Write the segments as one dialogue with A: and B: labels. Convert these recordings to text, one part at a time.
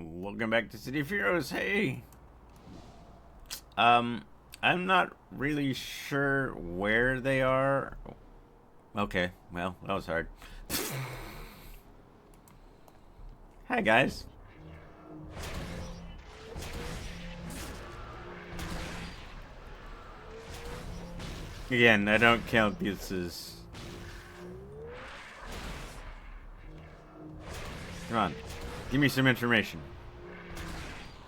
A: Welcome back to City of Heroes. Hey. I'm not really sure where they are. Okay, well, that was hard. Hi, guys. Again, I don't count pieces. Come on. Give me some information.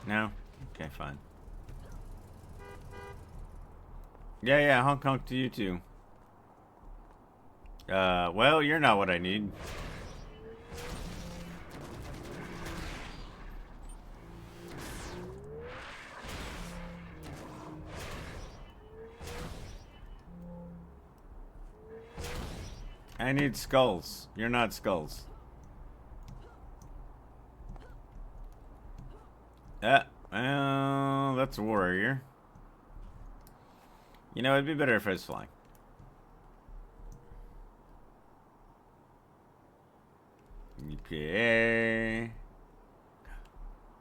A: No? Okay, fine. Yeah, honk honk to you too. Well, you're not what I need. I need skulls. You're not skulls. Well, that's a warrior. You know, it'd be better if I was flying. EPA.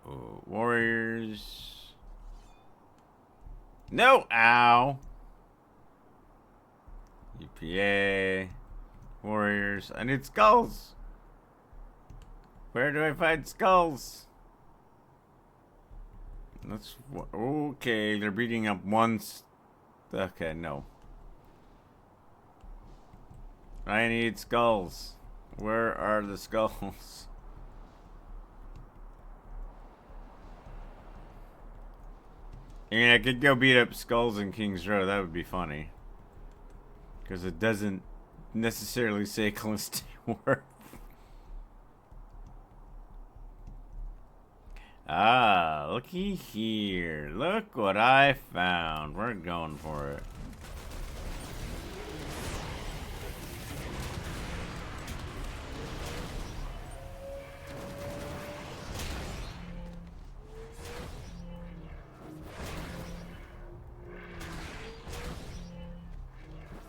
A: Oh, warriors. No! Ow! EPA. Warriors. I need skulls! Where do I find skulls? That's... Okay, they're beating up once. Okay, no. I need skulls. Where are the skulls? I mean, I could go beat up skulls in King's Row. That would be funny. Because it doesn't necessarily say Callisto War. Ah, looky here. Look what I found. We're going for it.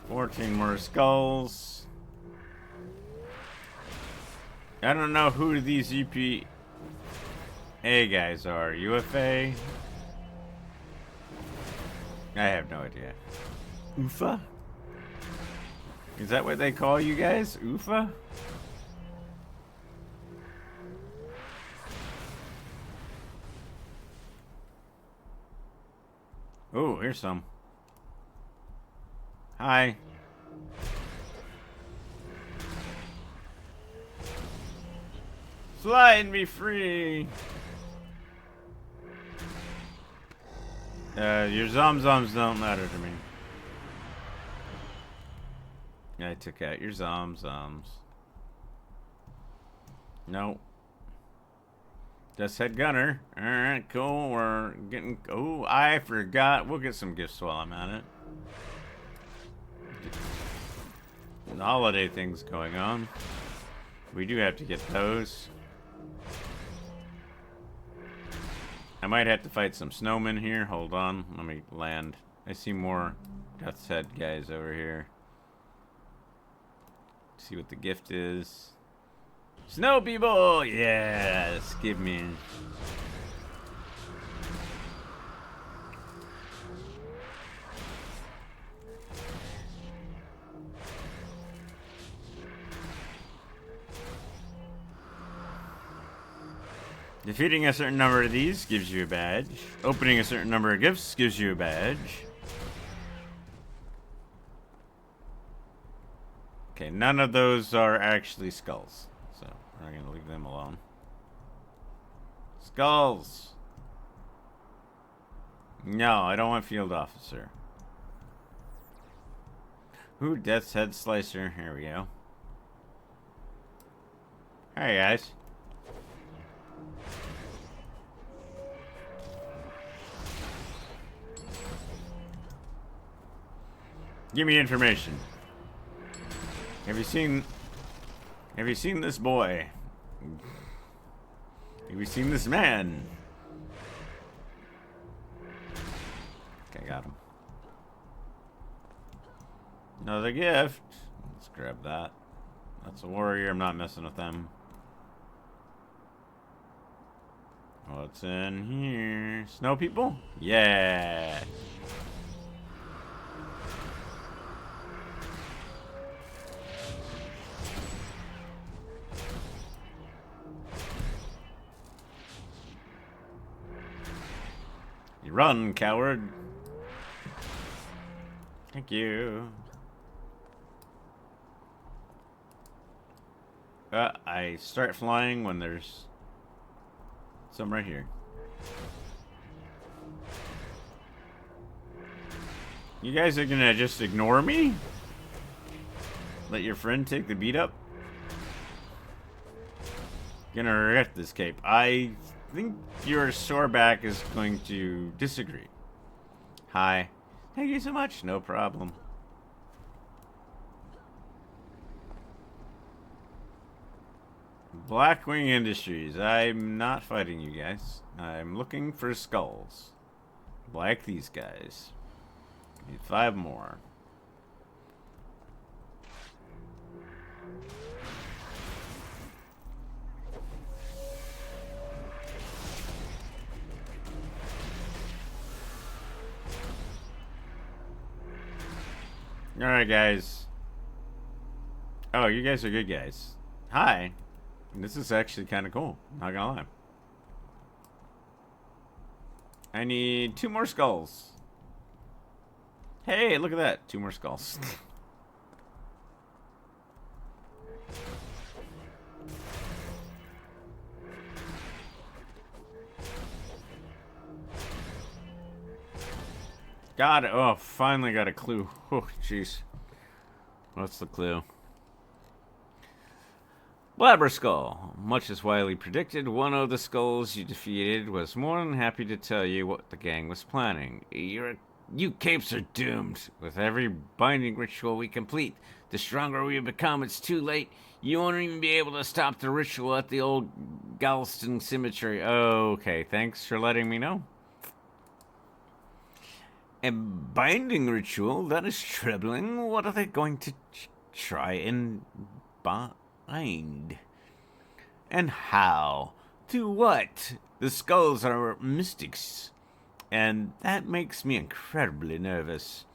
A: $14 more skulls. I don't know who these EPA guys are. UFA? I have no idea. UFA? Is that what they call you guys? UFA? Oh, here's some. Hi. Flying me free. Your zomzoms don't matter to me. I took out your zomzoms. Nope. Just head gunner. Alright, cool. We're getting... Oh, I forgot. We'll get some gifts while I'm at it. The holiday things going on. We do have to get those. I might have to fight some snowmen here. Hold on. Let me land. I see more Death's Head guys over here. See what the gift is. Snow people! Yes! Give me. Defeating a certain number of these gives you a badge. Opening a certain number of gifts gives you a badge. Okay, none of those are actually skulls. So, we're going to leave them alone. Skulls! No, I don't want field officer. Ooh, Death's Head Slicer. Here we go. Hey, guys. Give me information. Have you seen this boy? Have you seen this man? Okay, got him. Another gift. Let's grab that. That's a warrior. I'm not messing with them. What's in here? Snow people? Yeah. You run, coward. Thank you. I start flying when there's some right here. You guys are gonna just ignore me? Let your friend take the beat up? Gonna regret this cape. I think your sore back is going to disagree. Hi. Thank you so much. No problem. Blackwing Industries. I'm not fighting you guys. I'm looking for skulls. Like these guys. Need 5 more. Alright, guys. Oh, you guys are good guys. Hi. This is actually kind of cool. Not gonna lie. I need 2 more skulls. Hey, look at that. 2 more skulls. Got it. Oh, finally got a clue. Oh, jeez. What's the clue? Blabber Skull. Much as Wiley predicted, one of the skulls you defeated was more than happy to tell you what the gang was planning. You capes are doomed. With every binding ritual we complete, the stronger we become. It's too late. You won't even be able to stop the ritual at the old Galston Cemetery. Okay, thanks for letting me know. A binding ritual? That is troubling. What are they going to try and bind? And how? To what? The skulls are mystics, and that makes me incredibly nervous.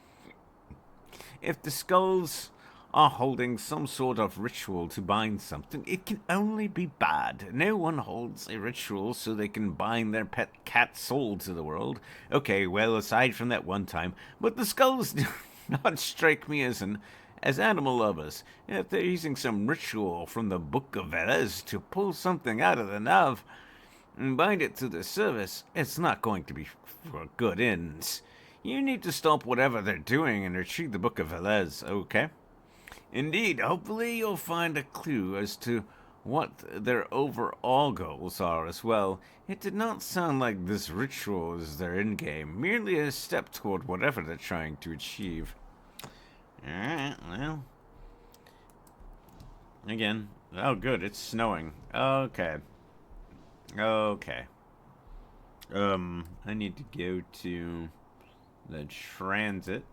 A: If the skulls are holding some sort of ritual to bind something, it can only be bad. No one holds a ritual so they can bind their pet cat soul to the world. Okay, well, aside from that one time, but the skulls do not strike me as animal lovers. If they're using some ritual from the Book of Velez to pull something out of the Nav and bind it to the service, it's not going to be for good ends. You need to stop whatever they're doing and retrieve the Book of Velez, okay? Indeed, hopefully you'll find a clue as to what their overall goals are as well. It did not sound like this ritual is their endgame, merely a step toward whatever they're trying to achieve. Alright, well. Again. Oh, good, it's snowing. Okay. Okay. I need to go to the transit.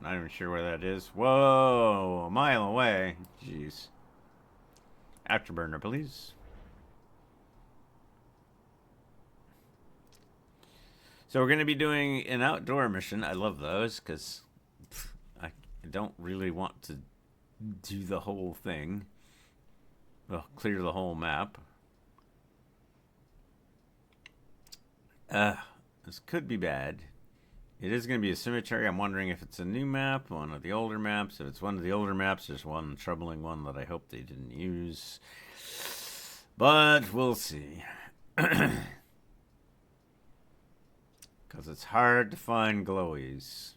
A: Not even sure where that is. Whoa, a mile away. Jeez. Afterburner, please. So we're going to be doing an outdoor mission. I love those because I don't really want to do the whole thing. Well, clear the whole map. This could be bad. It is going to be a cemetery. I'm wondering if it's a new map, one of the older maps. If it's one of the older maps, there's one troubling one that I hope they didn't use. But we'll see. Because it's hard to find glowies.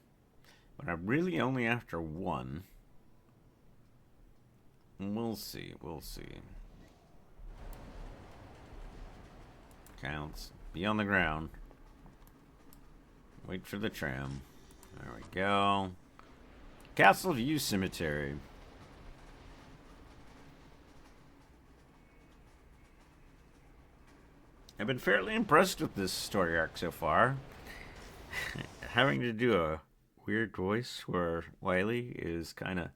A: But I'm really only after one. We'll see. We'll see. Counts. Be on the ground. Wait for the tram. There we go. Castle View Cemetery. I've been fairly impressed with this story arc so far. Having to do a weird voice where Wiley is kind of...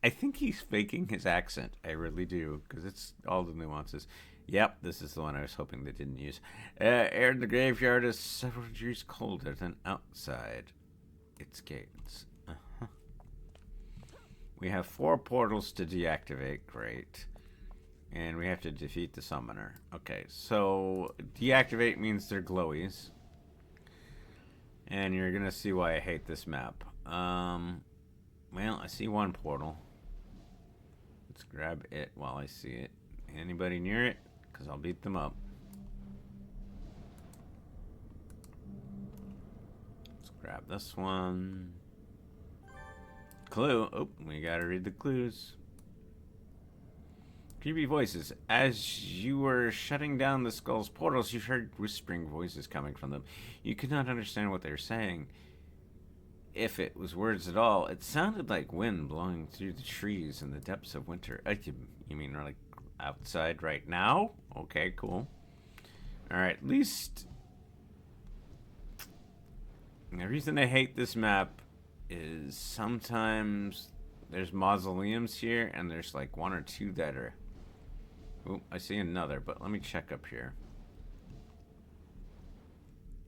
A: I think he's faking his accent. I really do, because it's all the nuances. Yep, this is the one I was hoping they didn't use. Air in the graveyard is several degrees colder than outside its gates. Uh-huh. We have 4 portals to deactivate. Great. And we have to defeat the summoner. Okay, so deactivate means they're glowies. And you're going to see why I hate this map. Well, I see one portal. Let's grab it while I see it. Anybody near it? Because I'll beat them up. Let's grab this one. Clue. Oh, we gotta read the clues. Creepy voices. As you were shutting down the skull's portals, you heard whispering voices coming from them. You could not understand what they were saying. If it was words at all, it sounded like wind blowing through the trees in the depths of winter. You mean like outside right now? Okay, cool. Alright, at least... The reason I hate this map is sometimes there's mausoleums here, and there's like 1 or 2 that are... Oh, I see another, but let me check up here.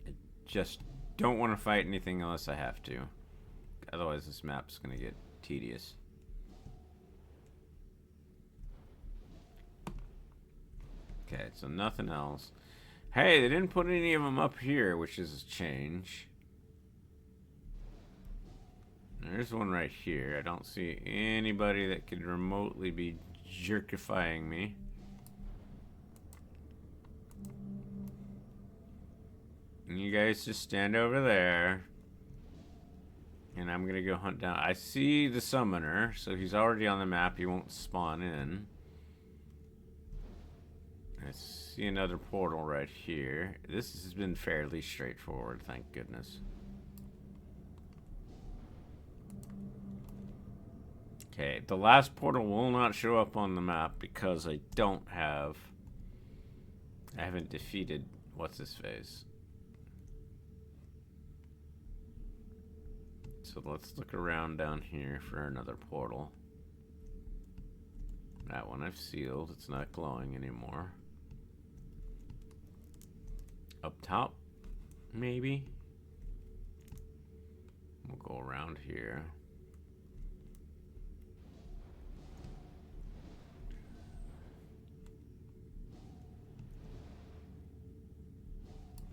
A: I just don't want to fight anything unless I have to. Otherwise, this map's going to get tedious. Okay, so nothing else. Hey, they didn't put any of them up here, which is a change. There's one right here. I don't see anybody that could remotely be jerkifying me. And you guys just stand over there. And I'm gonna go hunt down. I see the summoner, so he's already on the map. He won't spawn in. I see another portal right here. This has been fairly straightforward, thank goodness. Okay, the last portal will not show up on the map because I haven't defeated what's his face. So let's look around down here for another portal. That one I've sealed. It's not glowing anymore. Up top, maybe? We'll go around here.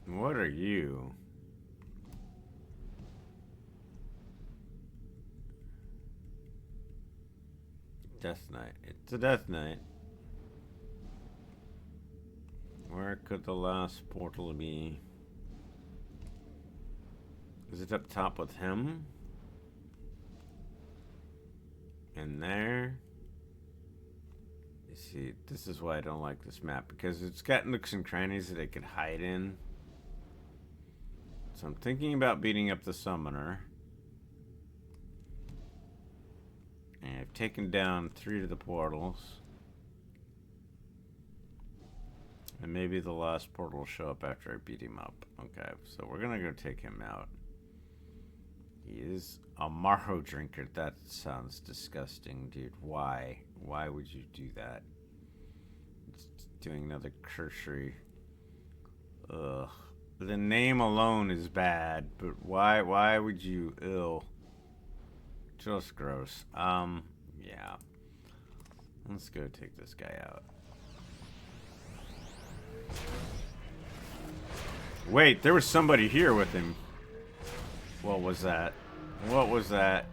A: What are you? Death Knight. It's a Death Knight. Where could the last portal be? Is it up top with him? And there? You see, this is why I don't like this map, because it's got nooks and crannies that it could hide in. So I'm thinking about beating up the summoner. And I've taken down 3 of the portals. And maybe the last portal will show up after I beat him up. Okay, so we're gonna go take him out. He is a Marrow drinker. That sounds disgusting, dude. Why? Why would you do that? It's doing another cursory. Ugh. The name alone is bad, but why would you? Ew. Just gross. Yeah. Let's go take this guy out. Wait, there was somebody here with him. What was that? What was that?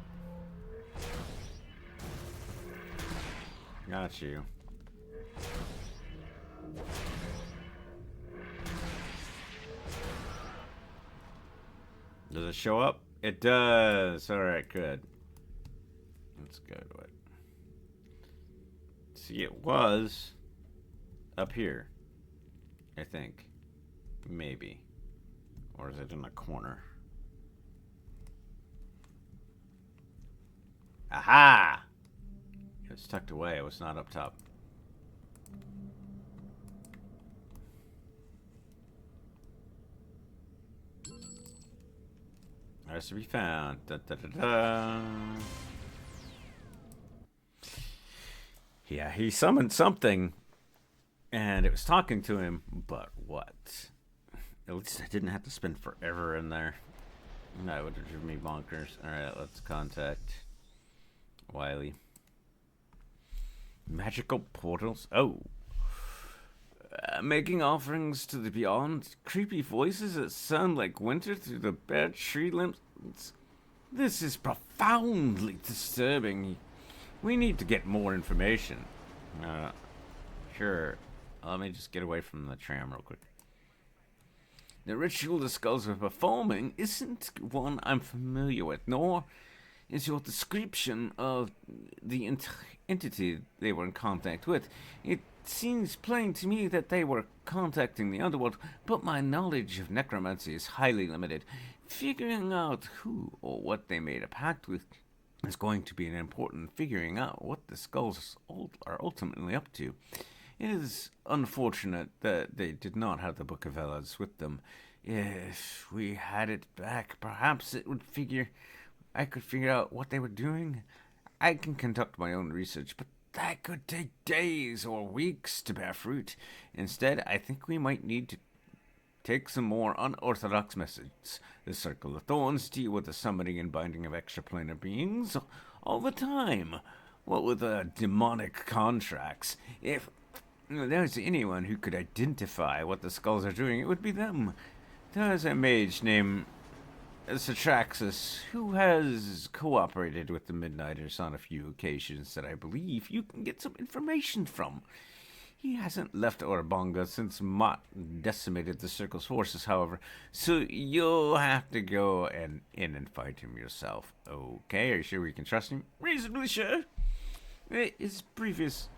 A: Got you. Does it show up? It does. Alright, good. Let's go to it. See, it was up here. I think. Maybe. Or is it in the corner? Aha! It was tucked away. It was not up top. Has to be found. Da, da, da, da. Yeah, he summoned something, and it was talking to him, but what? At least I didn't have to spend forever in there. That would have driven me bonkers. Alright, let's contact Wiley. Magical portals? Oh. Making offerings to the beyond. Creepy voices that sound like winter through the bare tree limbs. This is profoundly disturbing. We need to get more information. Sure. Let me just get away from the tram real quick. The ritual the skulls are performing isn't one I'm familiar with, nor is your description of the entity they were in contact with. It seems plain to me that they were contacting the underworld, but my knowledge of necromancy is highly limited. Figuring out who or what they made a pact with is going to be an important figuring out what the skulls are ultimately up to. It is unfortunate that they did not have the Book of Elas with them. If we had it back, perhaps I could figure out what they were doing. I can conduct my own research, but that could take days or weeks to bear fruit. Instead, I think we might need to take some more unorthodox methods. The Circle of Thorns deal with the summoning and binding of extraplanar beings all the time. What with the demonic contracts? If there's anyone who could identify what the skulls are doing, it would be them. There's a mage named Satraxis who has cooperated with the Midnighters on a few occasions that I believe you can get some information from. He hasn't left Orbonga since Mott decimated the Circle's forces, however, so you'll have to go in and fight him yourself. Okay, are you sure we can trust him? Reasonably sure. His previous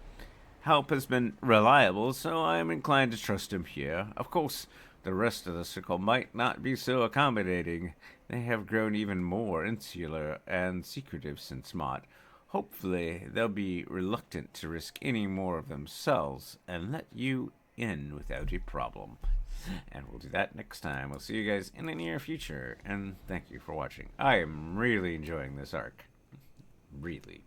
A: help has been reliable, so I am inclined to trust him here. Of course, the rest of the Circle might not be so accommodating. They have grown even more insular and secretive since Mott. Hopefully, they'll be reluctant to risk any more of themselves and let you in without a problem. And we'll do that next time. We'll see you guys in the near future, and thank you for watching. I am really enjoying this arc. Really.